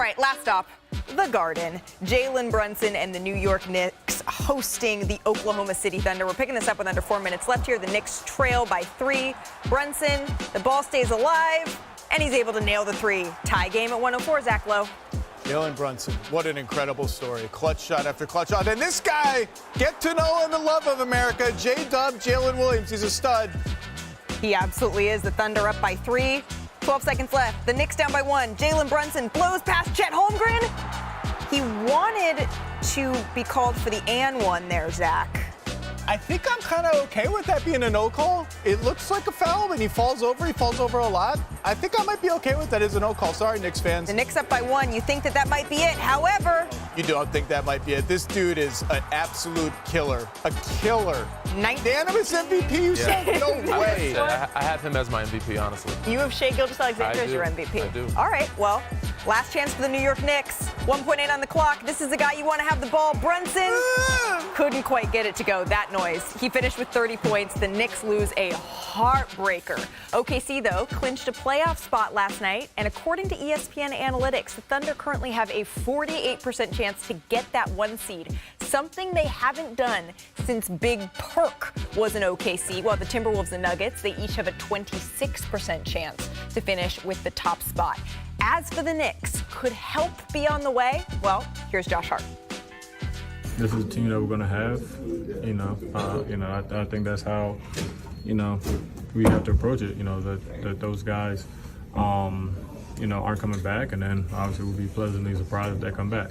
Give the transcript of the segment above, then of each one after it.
right, last stop, the Garden. Jalen Brunson and the New York Knicks hosting the Oklahoma City Thunder. We're picking this up with under 4 minutes left here. The Knicks trail by 3. Brunson, the ball stays alive, and he's able to nail the 3. Tie game at 104. Zach Lowe. Jalen Brunson, what an incredible story. Clutch shot after clutch shot. And this guy, get to know and the love of America, J-Dub, Jalen Williams. He's a stud. He absolutely is. The Thunder up by 3. 12 seconds left. The Knicks down by 1. Jalen Brunson blows past Chet Holmgren. He wanted to be called for the and one there, Zach. I think I'm kind of okay with that being a no call. It looks like a foul, and he falls over. He falls over a lot. I think I might be okay with that as a no call. Sorry, Knicks fans. The Knicks up by 1. You think that might be it. However, you don't think that might be it. This dude is an absolute killer. A killer. Unanimous MVP, you said? No way. I have him as my MVP, honestly. You have Shai Gilgeous-Alexander as your MVP. I do. All right, well, last chance for the New York Knicks. 1.8 on the clock. This is the guy you want to have the ball. Brunson couldn't quite get it to go. That noise. He finished with 30 points. The Knicks lose a heartbreaker. OKC, though, clinched a playoff spot last night. And according to ESPN Analytics, the Thunder currently have a 48% chance to get that 1 seed. Something they haven't done since Big Perk was in OKC. While the Timberwolves and Nuggets, they each have a 26% chance to finish with the top spot. As for the Knicks, could help be on the way? Well, here's Josh Hart. This is a team that we're going to have. I think that's how, we have to approach it. That those guys, aren't coming back, and then obviously we'll be pleasantly surprised if they come back.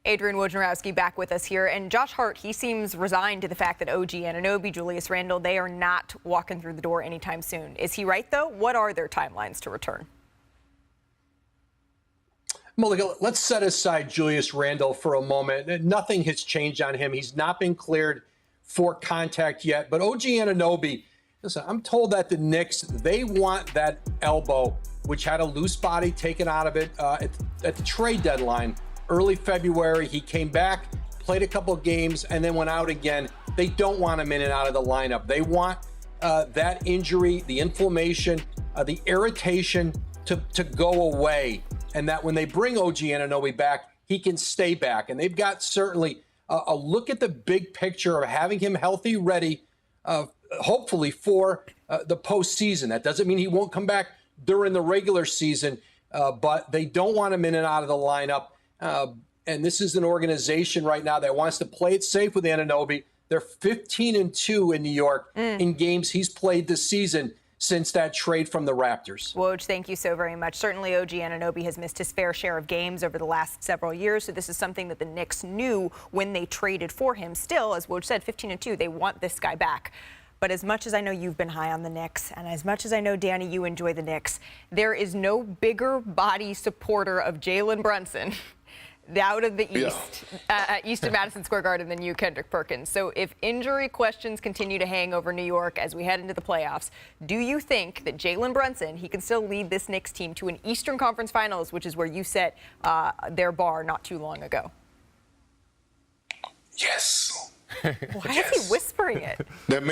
Adrian Wojnarowski back with us here. And Josh Hart, he seems resigned to the fact that OG Anunoby, Julius Randle, they are not walking through the door anytime soon. Is he right, though? What are their timelines to return? Malika, let's set aside Julius Randle for a moment. Nothing has changed on him. He's not been cleared for contact yet. But OG Anunoby, listen, I'm told that the Knicks, they want that elbow, which had a loose body taken out of it at the trade deadline. Early February, he came back, played a couple of games, and then went out again. They don't want him in and out of the lineup. They want that injury, the inflammation, the irritation to go away, and that when they bring OG Anunoby back, he can stay back. And they've got certainly a look at the big picture of having him healthy, ready, hopefully for the postseason. That doesn't mean he won't come back during the regular season, but they don't want him in and out of the lineup. And this is an organization right now that wants to play it safe with Anunoby. They're 15-2 in New York in games he's played this season since that trade from the Raptors. Woj, thank you so very much. Certainly OG Anunoby has missed his fair share of games over the last several years, so this is something that the Knicks knew when they traded for him. Still, as Woj said, 15-2, they want this guy back. But as much as I know you've been high on the Knicks, and as much as I know, Danny, you enjoy the Knicks, there is no bigger body supporter of Jalen Brunson out of the East, east of Madison Square Garden than you, Kendrick Perkins. So if injury questions continue to hang over New York as we head into the playoffs, do you think that Jalen Brunson, he can still lead this Knicks team to an Eastern Conference Finals, which is where you set their bar not too long ago? Yes. Why is he whispering it? That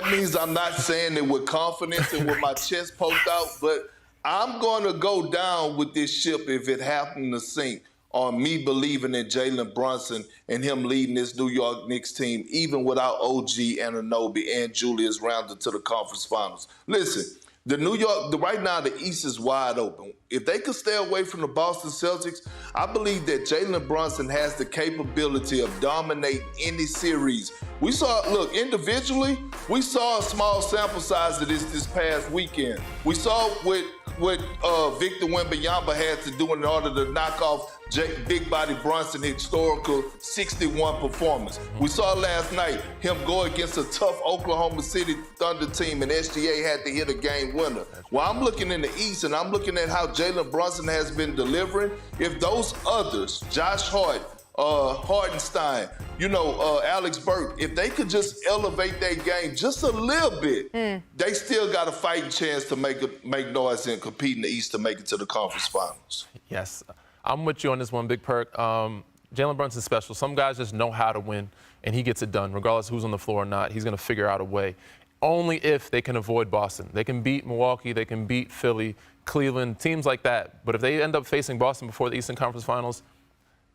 means I'm not saying it with confidence and with my chest poked out, but I'm going to go down with this ship if it happened to sink on me believing in Jalen Brunson and him leading this New York Knicks team, even without OG Anunoby and Julius Randle to the conference finals. Listen, right now the East is wide open. If they could stay away from the Boston Celtics, I believe that Jalen Brunson has the capability of dominating any series. We saw, look, individually, we saw a small sample size of this past weekend. We saw what Victor Wembanyama had to do in order to knock off Big Body Brunson historical 61 performance. We saw last night him go against a tough Oklahoma City Thunder team, and SGA had to hit a game winner. Well, I'm looking in the East, and I'm looking at how Jalen Brunson has been delivering. If those others, Josh Hart, Hartenstein, Alex Burke, if they could just elevate their game just a little bit, they still got a fighting chance to make noise and compete in the East to make it to the conference finals. Yes, I'm with you on this one, Big Perk. Jalen Brunson's special. Some guys just know how to win, and he gets it done. Regardless of who's on the floor or not, he's going to figure out a way. Only if they can avoid Boston. They can beat Milwaukee. They can beat Philly Cleveland, teams like that. But if they end up facing Boston before the Eastern Conference Finals,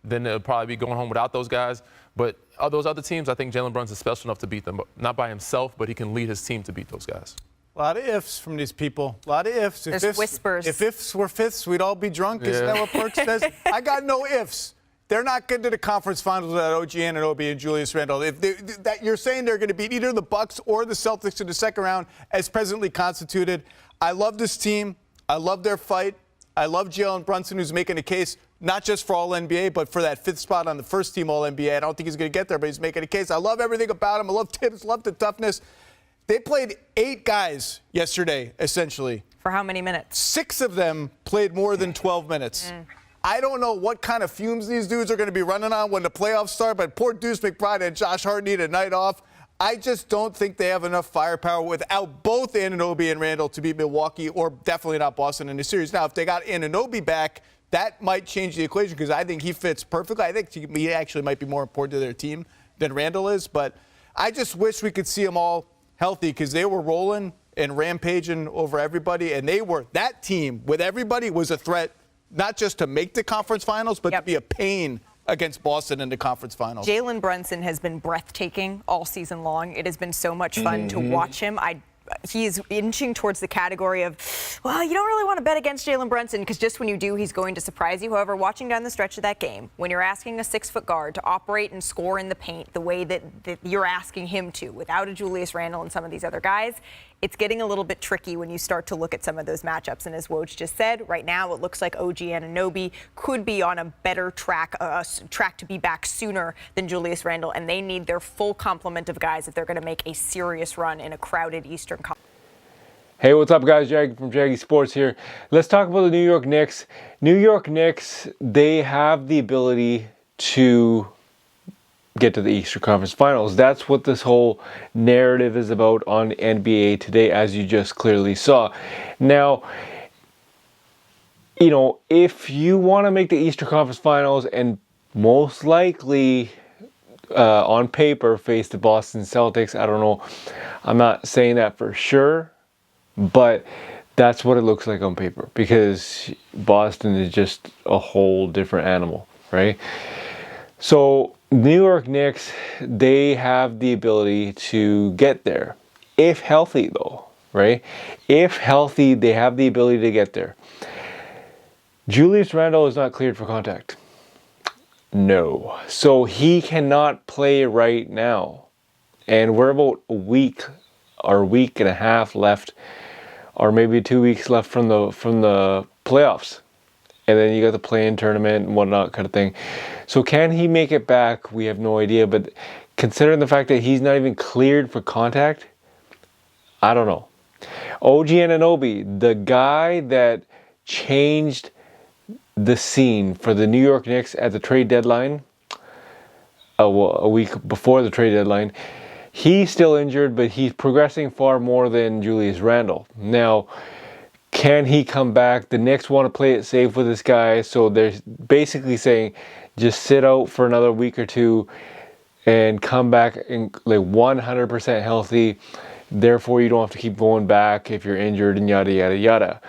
then they'll probably be going home without those guys. But those other teams, I think Jalen Brunson is special enough to beat them. Not by himself, but he can lead his team to beat those guys. A lot of ifs from these people. A lot of ifs. There's whispers. If ifs were fifths, we'd all be drunk. Yeah. Isn't that what Perk says? I got no ifs. They're not getting to the conference finals without OG Anunoby and Julius Randle. That you're saying they're going to beat either the Bucks or the Celtics in the second round as presently constituted. I love this team. I love their fight. I love Jalen Brunson, who's making a case not just for All-NBA, but for that fifth spot on the first team All-NBA. I don't think he's going to get there, but he's making a case. I love everything about him. I love Tibbs, love the toughness. They played 8 guys yesterday, essentially. For how many minutes? 6 of them played more than 12 minutes. I don't know what kind of fumes these dudes are going to be running on when the playoffs start, but poor Deuce McBride and Josh Hart need a night off. I just don't think they have enough firepower without both Anunoby and Randle to beat Milwaukee, or definitely not Boston in the series. Now, if they got Anunoby back, that might change the equation because I think he fits perfectly. I think he actually might be more important to their team than Randle is, but I just wish we could see them all healthy because they were rolling and rampaging over everybody, and that team with everybody was a threat not just to make the conference finals, but to be a pain against Boston in the conference finals. Jalen Brunson has been breathtaking all season long. It has been so much fun to watch him. He is inching towards the category of, well, you don't really want to bet against Jalen Brunson because just when you do, he's going to surprise you. However, watching down the stretch of that game, when you're asking a 6-foot guard to operate and score in the paint the way that you're asking him to, without a Julius Randle and some of these other guys, it's getting a little bit tricky when you start to look at some of those matchups. And as Woj just said, right now it looks like OG Anunoby could be on a better track to be back sooner than Julius Randle, and they need their full complement of guys if they're going to make a serious run in a crowded Eastern Conference. Hey, what's up, guys? Jag from Jaggy Sports here. Let's talk about the New York Knicks. New York Knicks, they have the ability to get to the Eastern Conference Finals. That's what this whole narrative is about on NBA Today, as you just clearly saw. Now, you know, if you want to make the Eastern Conference Finals and most likely on paper face the Boston Celtics, I don't know, I'm not saying that for sure, but that's what it looks like on paper because Boston is just a whole different animal, right? So New York Knicks, they have the ability to get there. If healthy, though, right? If healthy, they have the ability to get there. Julius Randle is not cleared for contact. No. So he cannot play right now. And we're about a week or a week and a half left, or maybe 2 weeks left from the playoffs. And then you got the play-in tournament and whatnot kind of thing. So can he make it back? We have no idea. But considering the fact that he's not even cleared for contact, I don't know. OG Anunoby, the guy that changed the scene for the New York Knicks at the trade deadline, a week before the trade deadline, he's still injured, but he's progressing far more than Julius Randle. Now, can he come back? The Knicks want to play it safe with this guy, so they're basically saying just sit out for another week or two and come back and like 100% healthy. Therefore, you don't have to keep going back if you're injured and yada, yada, yada.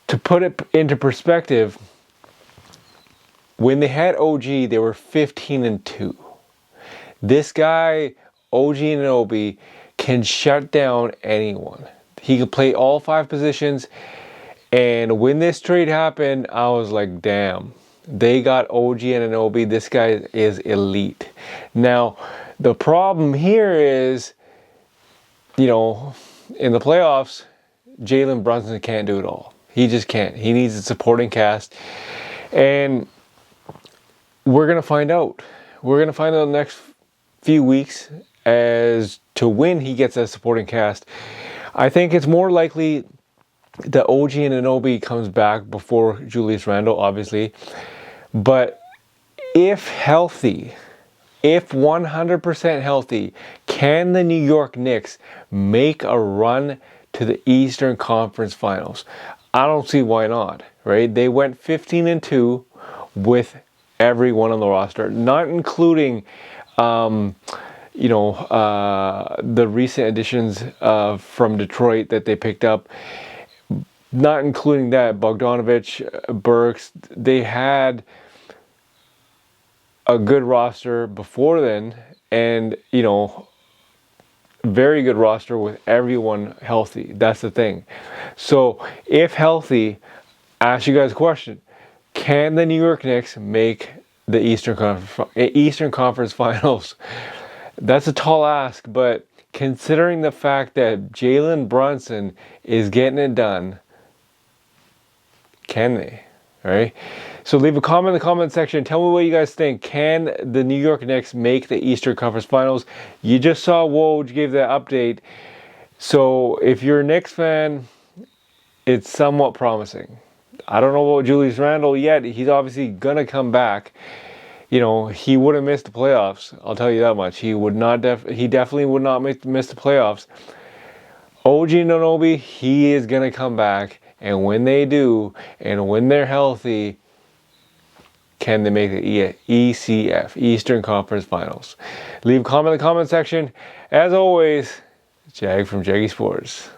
To put it into perspective, when they had OG, they were 15-2. This guy, OG Anunoby, can shut down anyone. He can play all 5 positions. And when this trade happened, I was like, damn, they got OG Anunoby. This guy is elite. Now, the problem here is, you know, in the playoffs, Jalen Brunson can't do it all. He just can't. He needs a supporting cast. And we're going to find out. We're going to find out in the next few weeks as to when he gets a supporting cast. I think it's more likely that OG Anunoby comes back before Julius Randle, obviously. But if healthy, if 100% healthy, can the New York Knicks make a run to the Eastern Conference Finals? I don't see why not, right? They went 15-2 with everyone on the roster, not including, the recent additions from Detroit that they picked up. not including that, Bogdanovich, Burks, they had a good roster before then, and you know, very good roster with everyone healthy. That's the thing. So if healthy, ask you guys a question: can the New York Knicks make the Eastern Conference Finals? That's a tall ask, but considering the fact that Jalen Brunson is getting it done, can they? All right. So leave a comment in the comment section. Tell me what you guys think. Can the New York Knicks make the Eastern Conference Finals? You just saw Woj gave that update. So if you're a Knicks fan, it's somewhat promising. I don't know about Julius Randle yet. He's obviously going to come back. You know, he wouldn't miss the playoffs. I'll tell you that much. He would not. He definitely would not miss the playoffs. OG Anunoby, he is going to come back. And when they do, and when they're healthy, can they make the ECF, Eastern Conference Finals? Leave a comment in the comment section. As always, Jag from Jaggy Sports.